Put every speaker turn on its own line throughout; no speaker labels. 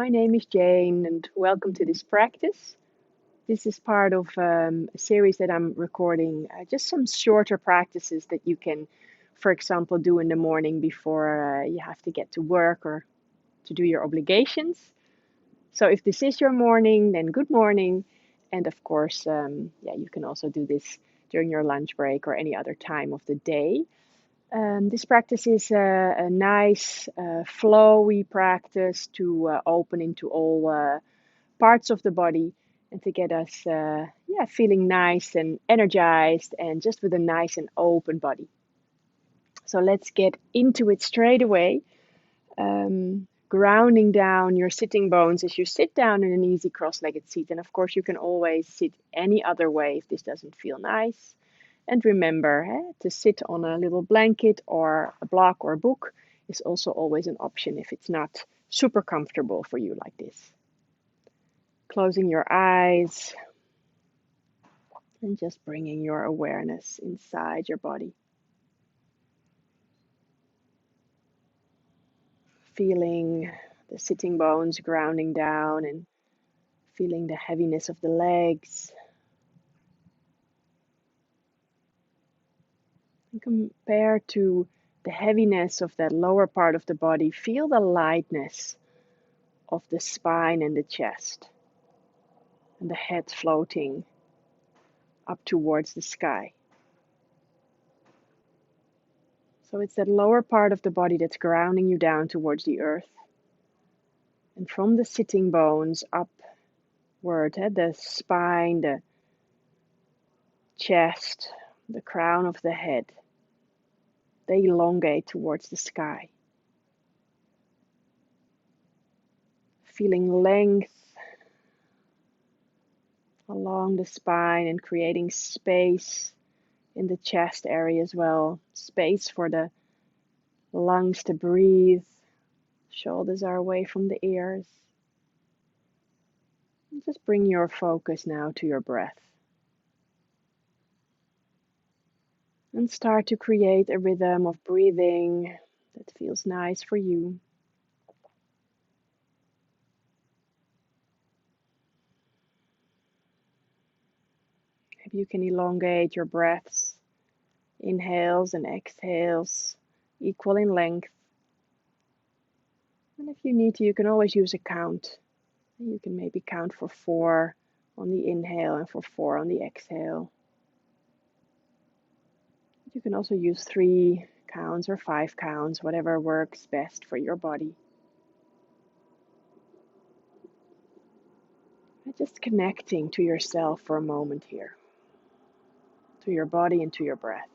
My name is Jane and welcome to this practice. This is part of a series that I'm recording, just some shorter practices that you can, for example, do in the morning before you have to get to work or to do your obligations. So if this is your morning, then good morning. And of course, you can also do this during your lunch break or any other time of the day. This practice is a nice, flowy practice to open into all parts of the body and to get us feeling nice and energized and just with a nice and open body. So let's get into it straight away. Grounding down your sitting bones as you sit down in an easy cross-legged seat. And of course, you can always sit any other way if this doesn't feel nice. And remember, to sit on a little blanket or a block or a book is also always an option if it's not super comfortable for you like this. Closing your eyes and just bringing your awareness inside your body. Feeling the sitting bones grounding down and feeling the heaviness of the legs. And compared to the heaviness of that lower part of the body, feel the lightness of the spine and the chest and the head floating up towards the sky. So it's that lower part of the body that's grounding you down towards the earth. And from the sitting bones upward, the spine, the chest, the crown of the head, they elongate towards the sky. Feeling length along the spine and creating space in the chest area as well. Space for the lungs to breathe. Shoulders are away from the ears. And just bring your focus now to your breath. And start to create a rhythm of breathing that feels nice for you. Maybe you can elongate your breaths, inhales and exhales, equal in length. And if you need to, you can always use a count. You can maybe count for 4 on the inhale and for 4 on the exhale. You can also use 3 counts or 5 counts, whatever works best for your body. And just connecting to yourself for a moment here, to your body and to your breath.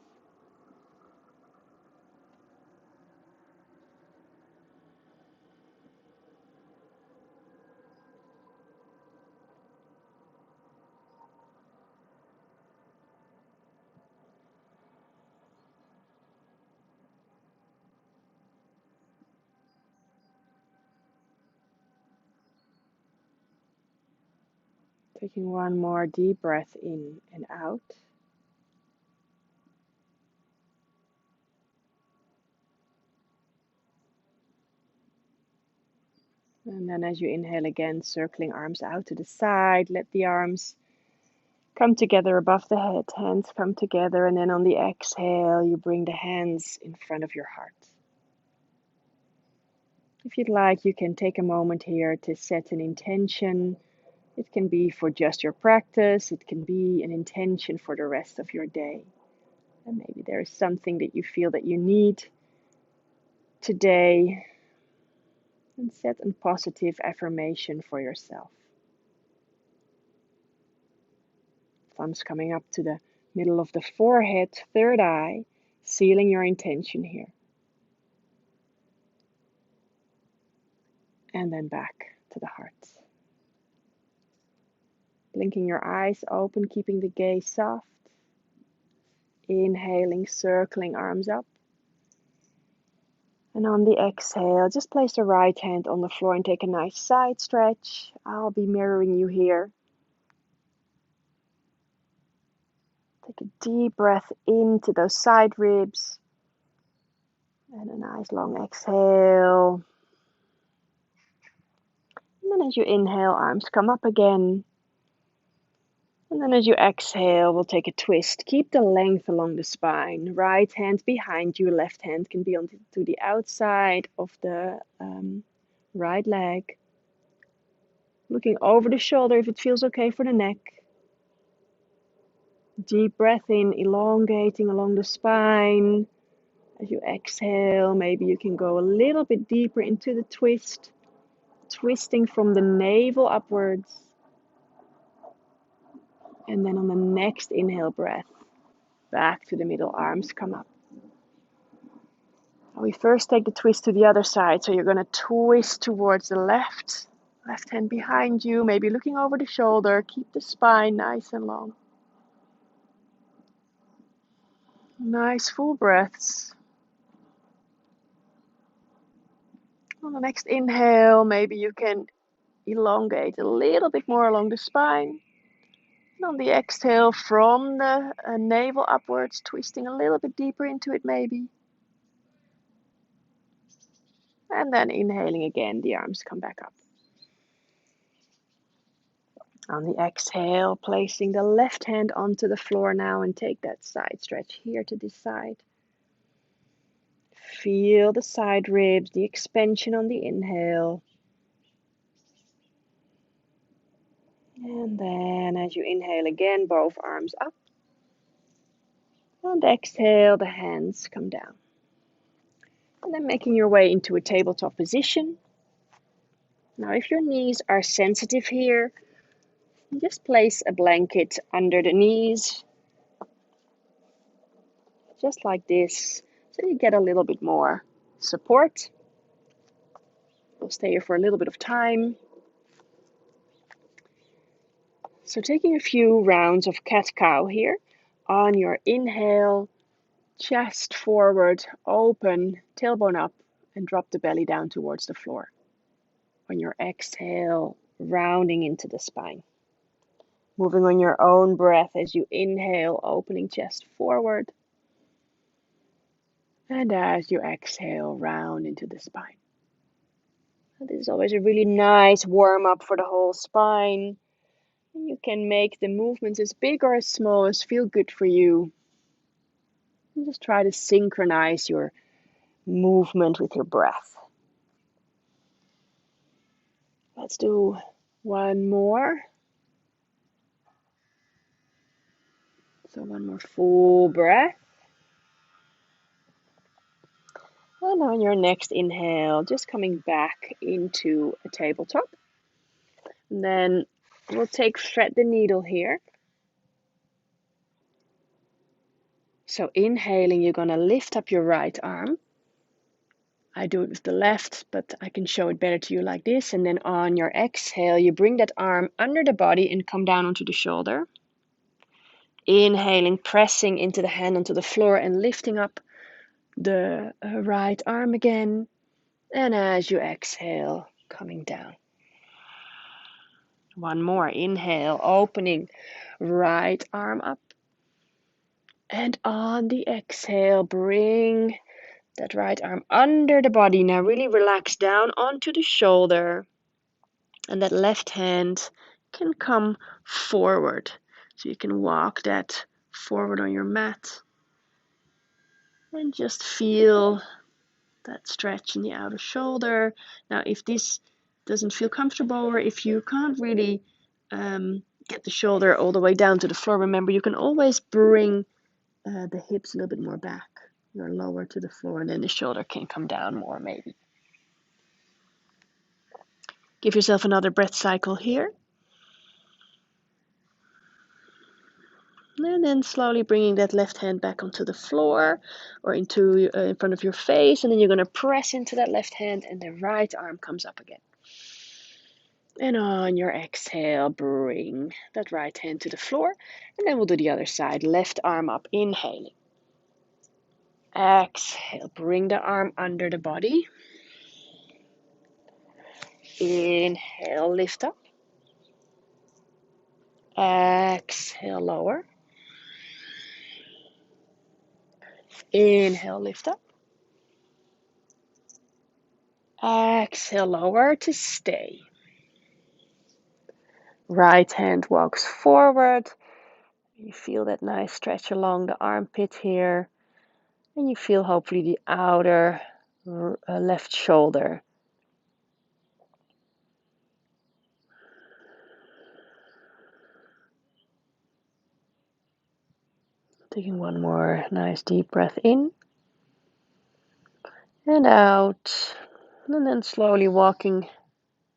Taking one more deep breath in and out. And then as you inhale again, circling arms out to the side, let the arms come together above the head, hands come together, and then on the exhale, you bring the hands in front of your heart. If you'd like, you can take a moment here to set an intention. It can be for just your practice, it can be an intention for the rest of your day. And maybe there is something that you feel that you need today, and set a positive affirmation for yourself. Thumbs coming up to the middle of the forehead, third eye, sealing your intention here. And then back to the heart. Blinking your eyes open, keeping the gaze soft. Inhaling, circling arms up. And on the exhale, just place the right hand on the floor and take a nice side stretch. I'll be mirroring you here. Take a deep breath into those side ribs. And a nice long exhale. then as you inhale, arms come up again. And then as you exhale, we'll take a twist. Keep the length along the spine. Right hand behind you, left hand can be to the outside of the right leg. Looking over the shoulder if it feels okay for the neck. Deep breath in, elongating along the spine. As you exhale, maybe you can go a little bit deeper into the twist. Twisting from the navel upwards. And then on the next inhale breath, back to the middle, arms come up. We first take the twist to the other side. So you're going to twist towards the left. Left hand behind you, maybe looking over the shoulder. Keep the spine nice and long. Nice full breaths. On the next inhale, maybe you can elongate a little bit more along the spine. And on the exhale, from the navel upwards, twisting a little bit deeper into it maybe. And then inhaling again, the arms come back up. On the exhale, placing the left hand onto the floor now and take that side stretch here to this side. Feel the side ribs, the expansion on the inhale. And then as you inhale again, both arms up. And exhale, the hands come down. And then making your way into a tabletop position. Now if your knees are sensitive here, just place a blanket under the knees. Just like this, so you get a little bit more support. We'll stay here for a little bit of time. So taking a few rounds of cat-cow here. On your inhale, chest forward, open, tailbone up, and drop the belly down towards the floor. On your exhale, rounding into the spine. Moving on your own breath as you inhale, opening chest forward. And as you exhale, round into the spine. And this is always a really nice warm-up for the whole spine. And you can make the movements as big or as small as feel good for you. And just try to synchronize your movement with your breath. Let's do one more. So one more full breath. And on your next inhale, just coming back into a tabletop. And then we'll thread the needle here. So inhaling, you're going to lift up your right arm. I do it with the left, but I can show it better to you like this. And then on your exhale, you bring that arm under the body and come down onto the shoulder. Inhaling, pressing into the hand onto the floor and lifting up the right arm again. And as you exhale, coming down. One more. Inhale, opening right arm up. And on the exhale, bring that right arm under the body. Now really relax down onto the shoulder. And that left hand can come forward. So you can walk that forward on your mat. And just feel that stretch in the outer shoulder. Now if this doesn't feel comfortable, or if you can't really get the shoulder all the way down to the floor, remember you can always bring the hips a little bit more back. You're lower to the floor, and then the shoulder can come down more maybe. Give yourself another breath cycle here. And then slowly bringing that left hand back onto the floor or into in front of your face. And then you're going to press into that left hand and the right arm comes up again. And on your exhale, bring that right hand to the floor. And then we'll do the other side. Left arm up, inhaling. Exhale, bring the arm under the body. Inhale, lift up. Exhale, lower. Inhale, lift up. Exhale, lower to stay. Right hand walks forward. You feel that nice stretch along the armpit here. And you feel hopefully the outer left shoulder. Taking one more nice deep breath in and out. And then slowly walking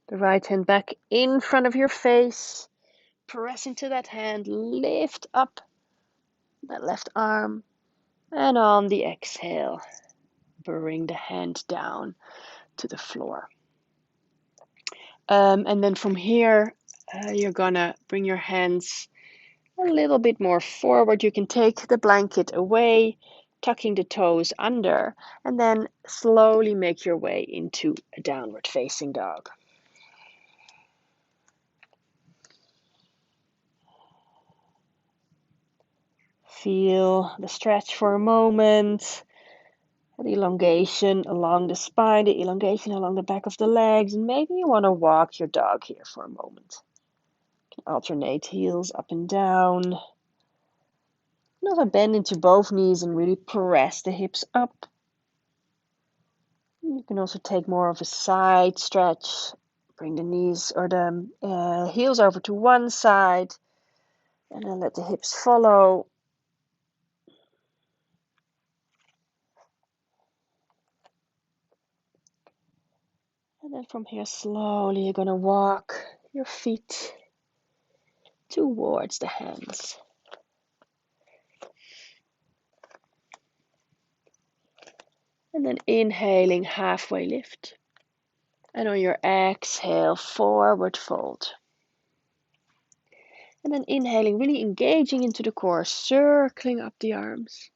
the right hand back in front of your face. Press into that hand, lift up that left arm. And on the exhale, bring the hand down to the floor. And then from here, you're gonna bring your hands a little bit more forward. You can take the blanket away, tucking the toes under, and then slowly make your way into a downward facing dog. Feel the stretch for a moment, the elongation along the spine, the elongation along the back of the legs, and maybe you want to walk your dog here for a moment. You can alternate heels up and down. Another bend into both knees and really press the hips up. You can also take more of a side stretch. Bring the knees or the heels over to one side and then let the hips follow. And then from here, slowly, you're going to walk your feet towards the hands. And then inhaling, halfway lift. And on your exhale, forward fold. And then inhaling, really engaging into the core, circling up the arms.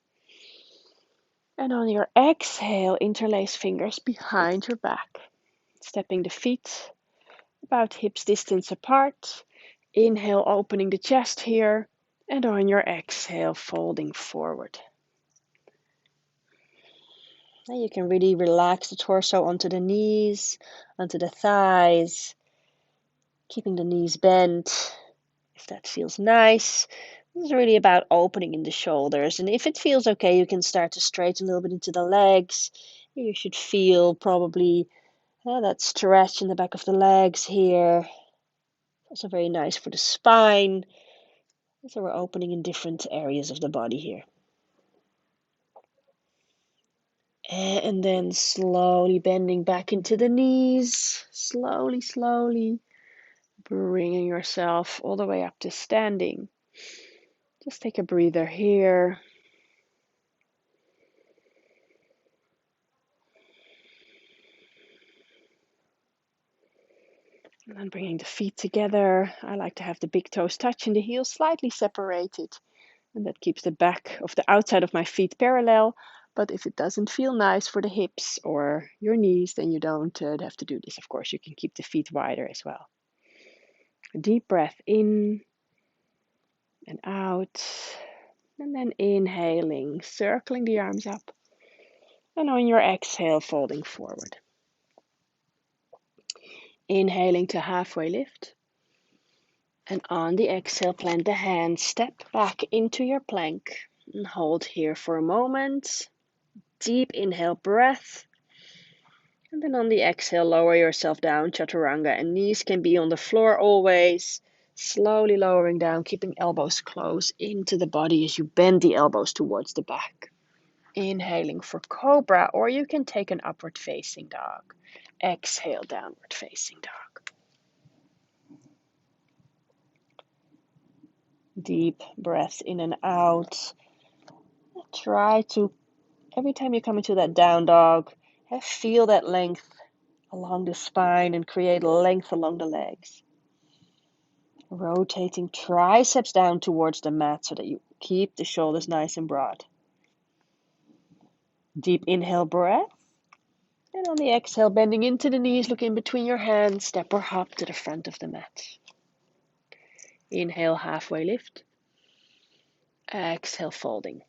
And on your exhale, interlace fingers behind your back. Stepping the feet about hips distance apart. Inhale, opening the chest here. And on your exhale, folding forward. And you can really relax the torso onto the knees, onto the thighs. Keeping the knees bent, if that feels nice. This is really about opening in the shoulders. And if it feels okay, you can start to straighten a little bit into the legs. You should feel probably that stretch in the back of the legs here. Also very nice for the spine. So we're opening in different areas of the body here. And then slowly bending back into the knees. Slowly, slowly bringing yourself all the way up to standing. Just take a breather here. And then bringing the feet together. I like to have the big toes touching the heels slightly separated. And that keeps the back of the outside of my feet parallel. But if it doesn't feel nice for the hips or your knees, then you don't have to do this. Of course, you can keep the feet wider as well. A deep breath in and out. And then inhaling, circling the arms up. And on your exhale, folding forward. Inhaling to halfway lift. And on the exhale, plant the hands, step back into your plank. And hold here for a moment. Deep inhale, breath. And then on the exhale, lower yourself down, chaturanga. And knees can be on the floor always. Slowly lowering down, keeping elbows close into the body as you bend the elbows towards the back. Inhaling for cobra, or you can take an upward facing dog. Exhale, downward facing dog. Deep breath in and out. Try to, every time you come into that down dog, feel that length along the spine and create length along the legs. Rotating triceps down towards the mat so that you keep the shoulders nice and broad. Deep inhale, breath. And on the exhale, bending into the knees, look in between your hands, step or hop to the front of the mat. Inhale, halfway lift. Exhale, folding.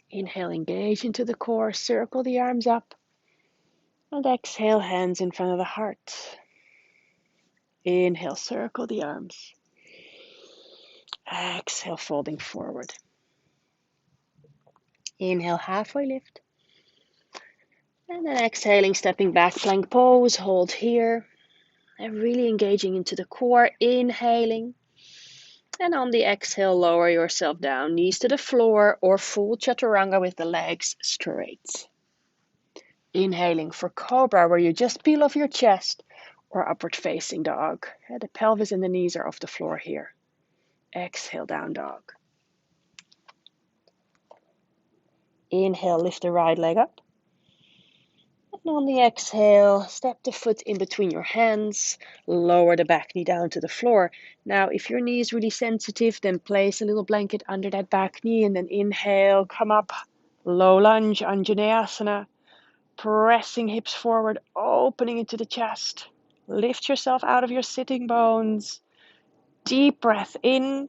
Inhale, engage into the core, circle the arms up. And exhale, hands in front of the heart. Inhale, circle the arms. Exhale, folding forward. Inhale, halfway lift. And then exhaling, stepping back, plank pose, hold here. And really engaging into the core, inhaling. And on the exhale, lower yourself down, knees to the floor or full chaturanga with the legs straight. Inhaling for cobra, where you just peel off your chest, or upward facing dog. The pelvis and the knees are off the floor here. Exhale, down dog. Inhale, lift the right leg up. And on the exhale, step the foot in between your hands, lower the back knee down to the floor. Now, if your knee is really sensitive, then place a little blanket under that back knee and then inhale, come up, low lunge, Anjaneyasana, pressing hips forward, opening into the chest. Lift yourself out of your sitting bones. Deep breath in,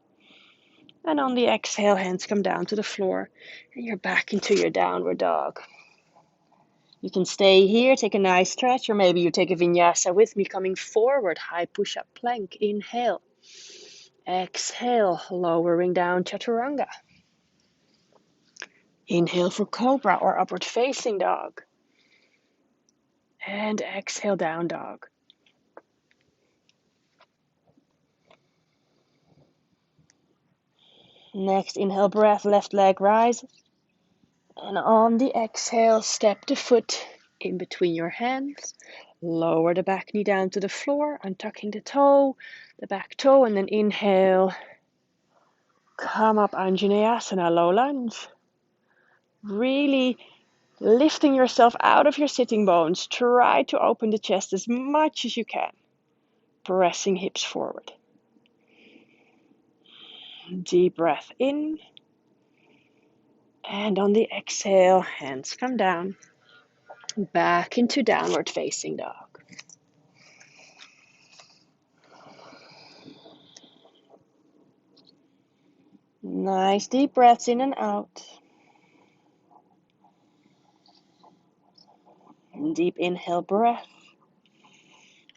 and on the exhale, hands come down to the floor, and you're back into your downward dog. You can stay here, take a nice stretch, or maybe you take a vinyasa with me, coming forward, high push-up plank. Inhale. Exhale, lowering down chaturanga. Inhale for cobra or upward facing dog. And exhale, down dog. Next, inhale, breath, left leg rises. And on the exhale, step the foot in between your hands. Lower the back knee down to the floor, untucking the toe, the back toe, and then inhale. Come up, Anjaneyasana, low lunge. Really lifting yourself out of your sitting bones. Try to open the chest as much as you can. Pressing hips forward. Deep breath in. And on the exhale, hands come down. Back into downward facing dog. Nice deep breaths in and out. Deep inhale breath.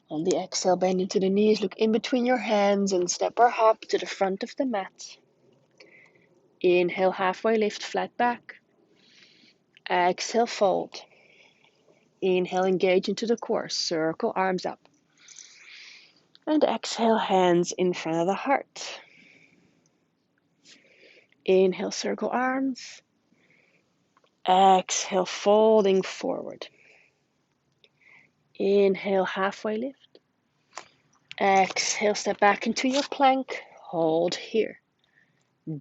On the exhale, bend into the knees, look in between your hands and step or hop to the front of the mat. Inhale, halfway lift, flat back. Exhale, fold. Inhale, engage into the core, circle arms up. And exhale, hands in front of the heart. Inhale, circle arms. Exhale, folding forward. Inhale, halfway lift. Exhale, step back into your plank. Hold here.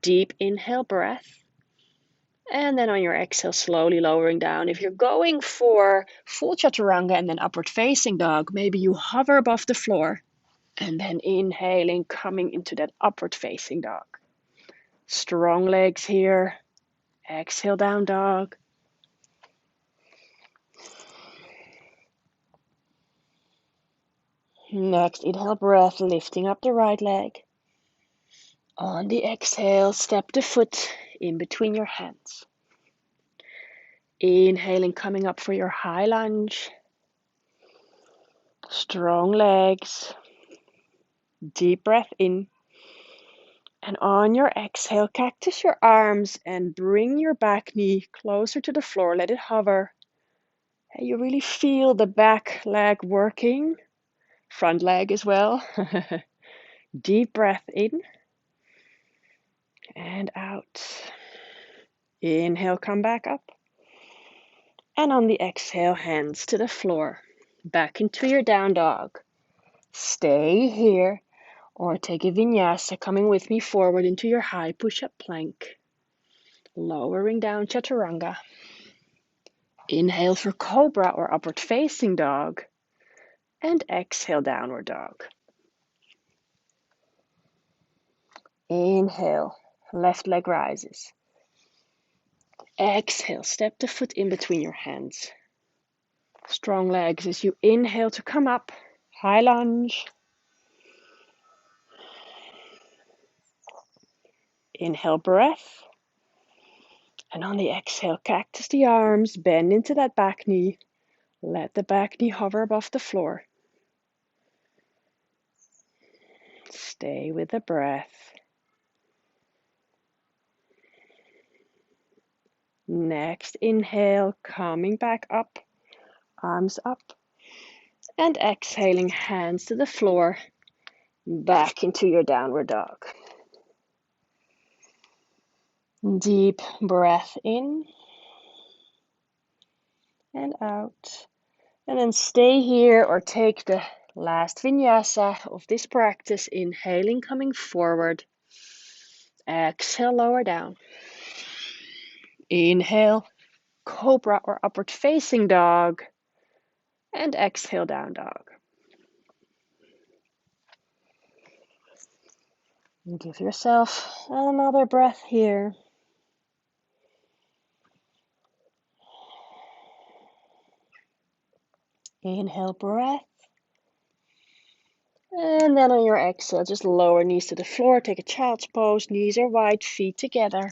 Deep inhale, breath. And then on your exhale, slowly lowering down. If you're going for full chaturanga and then upward facing dog, maybe you hover above the floor. And then inhaling, coming into that upward facing dog. Strong legs here. Exhale, down dog. Next, inhale, breath, lifting up the right leg. On the exhale, step the foot in between your hands. Inhaling, coming up for your high lunge. Strong legs. Deep breath in. And on your exhale, cactus your arms and bring your back knee closer to the floor. Let it hover. And you really feel the back leg working. Front leg as well. Deep breath in. And out. Inhale, come back up. And on the exhale, hands to the floor. Back into your down dog. Stay here. Or take a vinyasa, coming with me forward into your high push-up plank. Lowering down chaturanga. Inhale for cobra or upward facing dog. And exhale, downward dog. Inhale, left leg rises. Exhale, step the foot in between your hands. Strong legs as you inhale to come up. High lunge. Inhale, breath. And on the exhale, cactus the arms, bend into that back knee. Let the back knee hover above the floor. stay with the breath. Next inhale, coming back up, arms up. And exhaling, hands to the floor, back into your downward dog. Deep breath in and out. And then stay here or take the last vinyasa of this practice. Inhaling, coming forward. Exhale, lower down. Inhale, cobra or upward facing dog. And exhale, down dog. And give yourself another breath here. Inhale, breath. And then on your exhale, just lower knees to the floor. Take a child's pose. Knees are wide, feet together.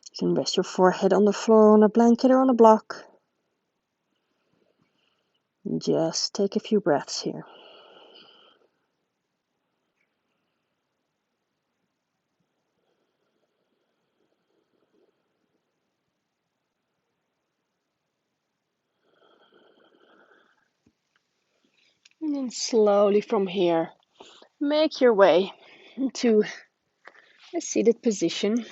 You can rest your forehead on the floor, on a blanket or on a block. And just take a few breaths here. And then slowly from here, make your way into a seated position.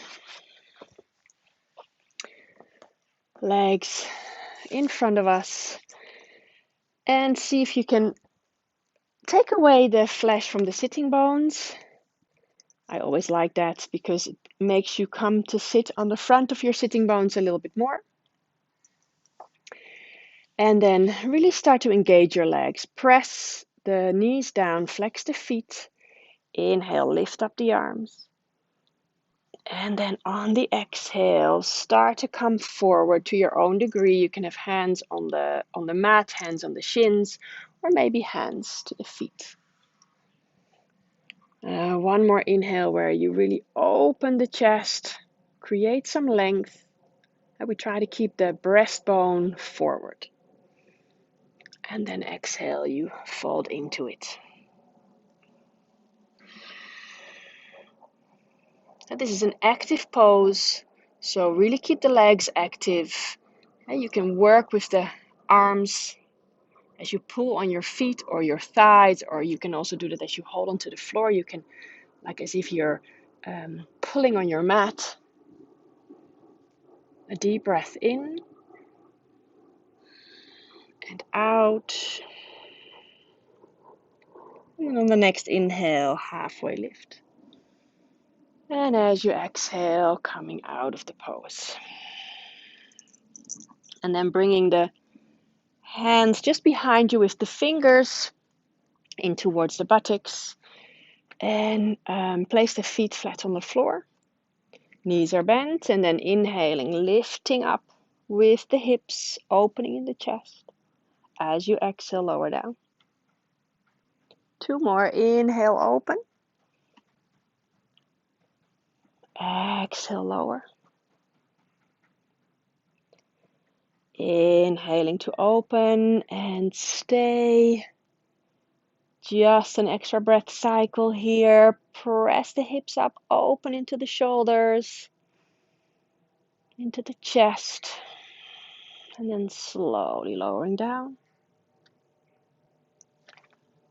Legs in front of us. And see if you can take away the flesh from the sitting bones. I always like that because it makes you come to sit on the front of your sitting bones a little bit more. And then really start to engage your legs. Press the knees down, flex the feet. Inhale, lift up the arms. And then on the exhale, start to come forward to your own degree. You can have hands on the mat, hands on the shins, or maybe hands to the feet. One more inhale where you really open the chest, create some length. And we try to keep the breastbone forward. And then exhale, you fold into it. And this is an active pose, so really keep the legs active. And you can work with the arms as you pull on your feet or your thighs, or you can also do that as you hold onto the floor. You can, like as if you're pulling on your mat. A deep breath in and out. And on the next inhale, halfway lift. And as you exhale, coming out of the pose. And then bringing the hands just behind you with the fingers in towards the buttocks. And place the feet flat on the floor. Knees are bent. And then inhaling, lifting up with the hips, opening in the chest. As you exhale, lower down. Two more. Inhale, open. Exhale, lower. Inhaling to open and stay. Just an extra breath cycle here. Press the hips up, open into the shoulders, into the chest. And then slowly lowering down.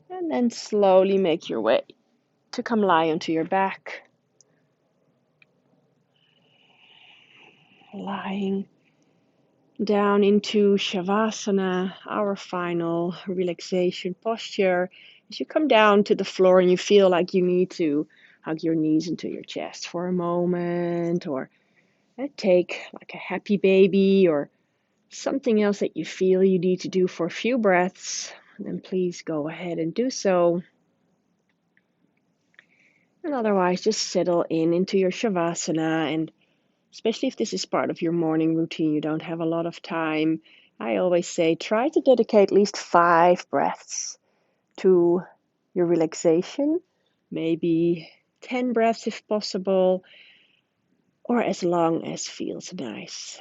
And then slowly make your way to come lie onto your back. Lying down into Shavasana, our final relaxation posture. As you come down to the floor and you feel like you need to hug your knees into your chest for a moment, or take like a happy baby or something else that you feel you need to do for a few breaths, then please go ahead and do so. And otherwise, just settle in into your Shavasana. And especially if this is part of your morning routine, you don't have a lot of time, I always say try to dedicate at least 5 breaths to your relaxation, maybe 10 breaths if possible, or as long as feels nice.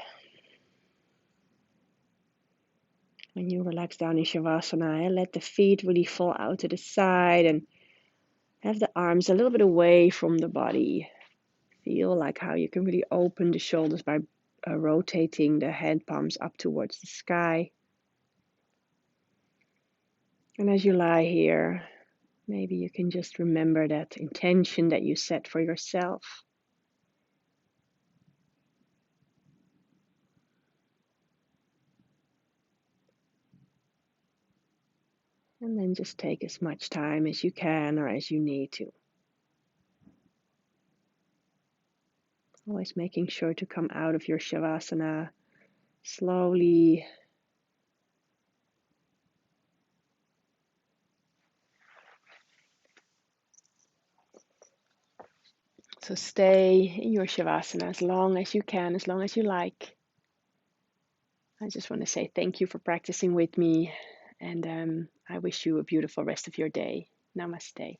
When you relax down in Shavasana, let the feet really fall out to the side and Have the arms a little bit away from the body. Feel like how you can really open the shoulders by rotating the hand palms up towards the sky. And as you lie here, maybe you can just remember that intention that you set for yourself. And then just take as much time as you can or as you need to. Always making sure to come out of your Shavasana slowly. So stay in your Shavasana as long as you can, as long as you like. I just want to say thank you for practicing with me, and I wish you a beautiful rest of your day. Namaste.